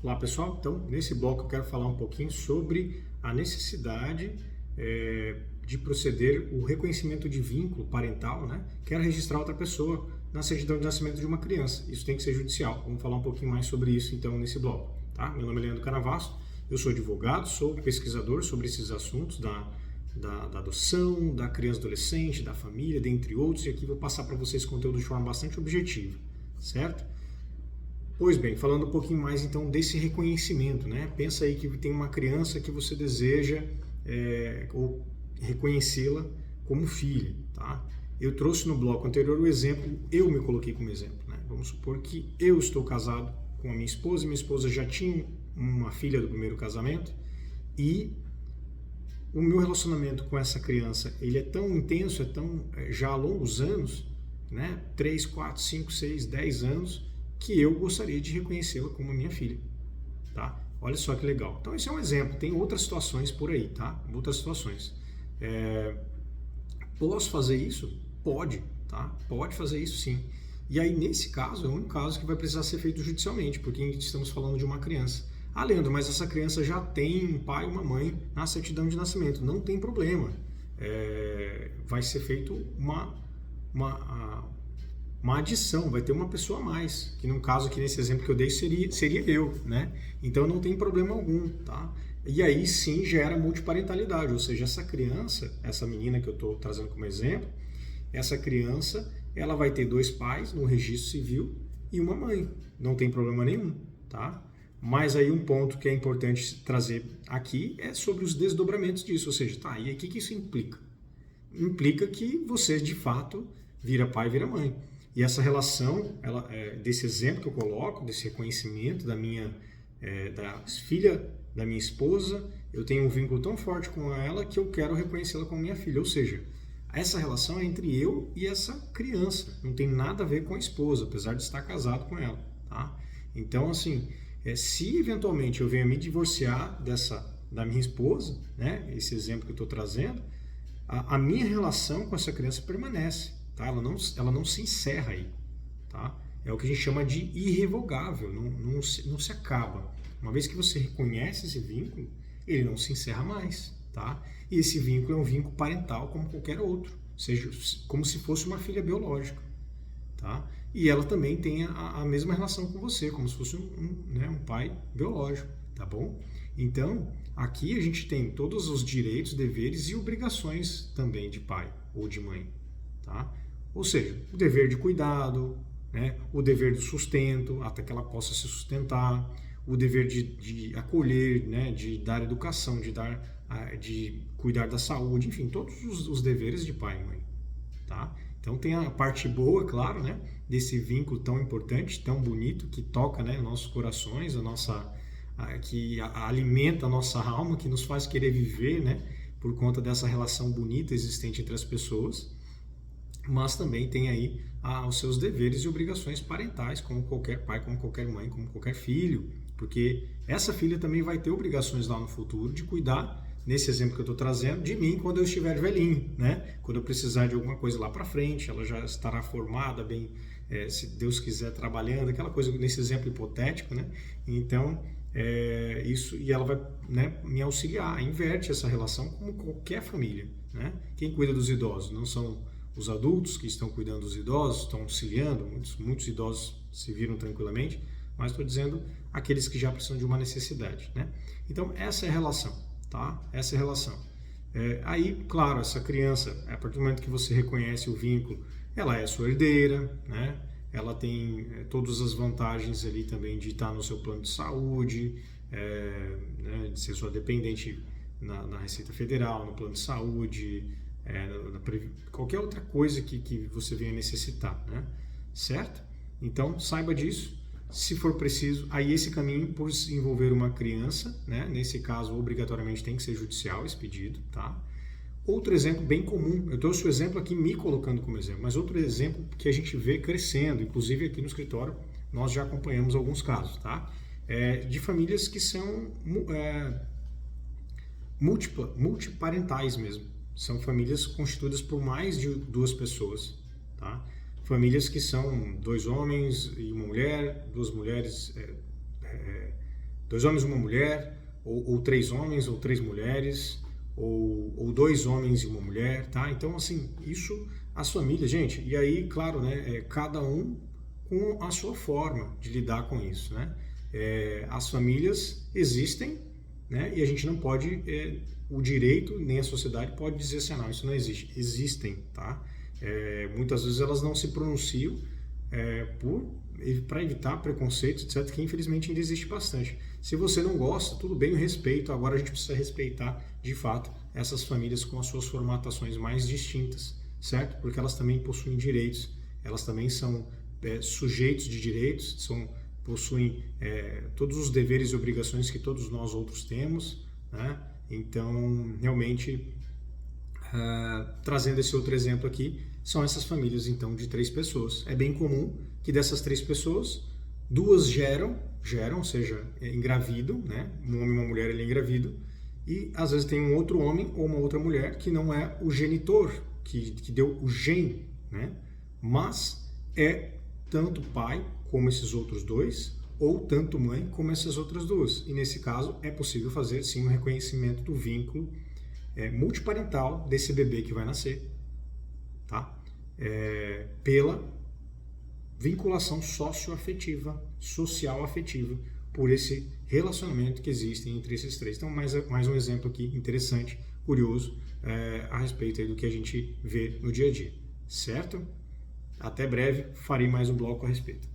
Olá pessoal, então nesse bloco eu quero falar um pouquinho sobre a necessidade de proceder o reconhecimento de vínculo parental, né? Quero registrar outra pessoa na certidão de nascimento de uma criança. Isso tem que ser judicial. Vamos falar um pouquinho mais sobre isso então nesse bloco, tá? Meu nome é Leandro Canavasso, eu sou advogado, sou pesquisador sobre esses assuntos da adoção, da criança e adolescente, da família, dentre outros, e aqui vou passar para vocês conteúdo de forma bastante objetiva, certo? Pois bem, falando um pouquinho mais então desse reconhecimento, né? Pensa aí que tem uma criança que você deseja ou reconhecê-la como filha, tá? Eu trouxe no bloco anterior o exemplo, eu me coloquei como exemplo, né? Vamos supor que eu estou casado com a minha esposa já tinha uma filha do primeiro casamento e o meu relacionamento com essa criança, ele é tão intenso, já há longos anos, né? 3, 4, 5, 6, 10 anos, que eu gostaria de reconhecê-la como minha filha, tá? Olha só que legal. Então esse é um exemplo, tem outras situações por aí, tá? Outras situações. Posso fazer isso? Pode, tá? Pode fazer isso sim. E aí nesse caso, é o único caso que vai precisar ser feito judicialmente, porque estamos falando de uma criança. Ah, Leandro, mas essa criança já tem um pai e uma mãe na certidão de nascimento. Não tem problema. Vai ser feito uma adição, vai ter uma pessoa a mais, que no caso aqui nesse exemplo que eu dei seria eu, né? Então não tem problema algum, tá? E aí sim gera multiparentalidade, ou seja, essa criança, essa menina que eu estou trazendo como exemplo, essa criança, ela vai ter 2 pais no registro civil e uma mãe, não tem problema nenhum, tá? Mas aí um ponto que é importante trazer aqui é sobre os desdobramentos disso, ou seja, tá, e aí o que isso implica? Implica que você de fato vira pai e vira mãe. E essa relação, desse exemplo que eu coloco, desse reconhecimento da filha da minha esposa, eu tenho um vínculo tão forte com ela que eu quero reconhecê-la como minha filha. Ou seja, essa relação é entre eu e essa criança, não tem nada a ver com a esposa, apesar de estar casado com ela, tá? Então, assim, se eventualmente eu venho a me divorciar da minha esposa, né, esse exemplo que eu estou trazendo, a minha relação com essa criança permanece, tá? Ela não se encerra aí, tá? É o que a gente chama de irrevogável, não se acaba. Uma vez que você reconhece esse vínculo, ele não se encerra mais, tá? E esse vínculo é um vínculo parental como qualquer outro, seja como se fosse uma filha biológica, tá? E ela também tem a mesma relação com você, como se fosse um pai biológico, tá bom? Então, aqui a gente tem todos os direitos, deveres e obrigações também de pai ou de mãe, tá? Ou seja, o dever de cuidado, né? O dever do sustento, até que ela possa se sustentar, o dever de acolher, né? De dar educação, de cuidar da saúde, enfim, todos os deveres de pai e mãe, tá? Então tem a parte boa, claro, né? Desse vínculo tão importante, tão bonito, que toca, né, nossos corações, que alimenta a nossa alma, que nos faz querer viver, né? Por conta dessa relação bonita existente entre as pessoas. Mas também tem aí os seus deveres e obrigações parentais, como qualquer pai, como qualquer mãe, como qualquer filho, porque essa filha também vai ter obrigações lá no futuro de cuidar, nesse exemplo que eu estou trazendo, de mim quando eu estiver velhinho, né? Quando eu precisar de alguma coisa lá para frente, ela já estará formada, bem, se Deus quiser, trabalhando, aquela coisa nesse exemplo hipotético, né? Então, isso, e ela vai, né, me auxiliar, inverte essa relação como qualquer família, né? Quem cuida dos idosos não são os adultos que estão cuidando dos idosos, estão auxiliando, muitos idosos se viram tranquilamente, mas estou dizendo aqueles que já precisam de uma necessidade, né? Então, essa é a relação, tá? Essa é a relação. Aí, claro, essa criança, a partir do momento que você reconhece o vínculo, ela é sua herdeira, né? Ela tem todas as vantagens ali também de estar no seu plano de saúde, né? De ser sua dependente na Receita Federal, no plano de saúde, qualquer outra coisa que você venha necessitar, né? Certo? Então, saiba disso. Se for preciso, aí esse caminho por envolver uma criança, né? Nesse caso, obrigatoriamente tem que ser judicial esse pedido, tá? Outro exemplo bem comum, eu trouxe o exemplo aqui me colocando como exemplo, mas outro exemplo que a gente vê crescendo, inclusive aqui no escritório, nós já acompanhamos alguns casos, tá? De famílias que são multiparentais mesmo. São famílias constituídas por mais de 2 pessoas, tá? Famílias que são 2 homens e uma mulher, 2 mulheres 2 homens e uma mulher, ou 3 homens ou 3 mulheres, ou 2 homens e uma mulher, tá? Então, assim, isso, as famílias, gente, e aí, claro, né, cada um com a sua forma de lidar com isso, né? As famílias existem, né? E a gente não pode, o direito nem a sociedade pode dizer assim, não, isso não existe. Existem, tá? Muitas vezes elas não se pronunciam para evitar preconceitos, etc., que infelizmente ainda existe bastante. Se você não gosta, tudo bem, eu respeito. Agora a gente precisa respeitar, de fato, essas famílias com as suas formatações mais distintas, certo? Porque elas também possuem direitos, elas também são sujeitos de direitos, possuem todos os deveres e obrigações que todos nós outros temos, né? Então, realmente, trazendo esse outro exemplo aqui, são essas famílias, então, de 3 pessoas. É bem comum que dessas 3 pessoas, 2 geram, ou seja, engravidam, né? Um homem e uma mulher, ele é engravido, e às vezes tem um outro homem ou uma outra mulher que não é o genitor, que deu o gene, né? Mas é tanto pai como esses outros 2, ou tanto mãe como essas outras 2. E nesse caso é possível fazer sim um reconhecimento do vínculo multiparental desse bebê que vai nascer, tá? Pela vinculação socioafetiva, social-afetiva, por esse relacionamento que existe entre esses 3. Então, mais um exemplo aqui interessante, curioso, a respeito aí do que a gente vê no dia a dia, certo? Até breve, farei mais um bloco a respeito.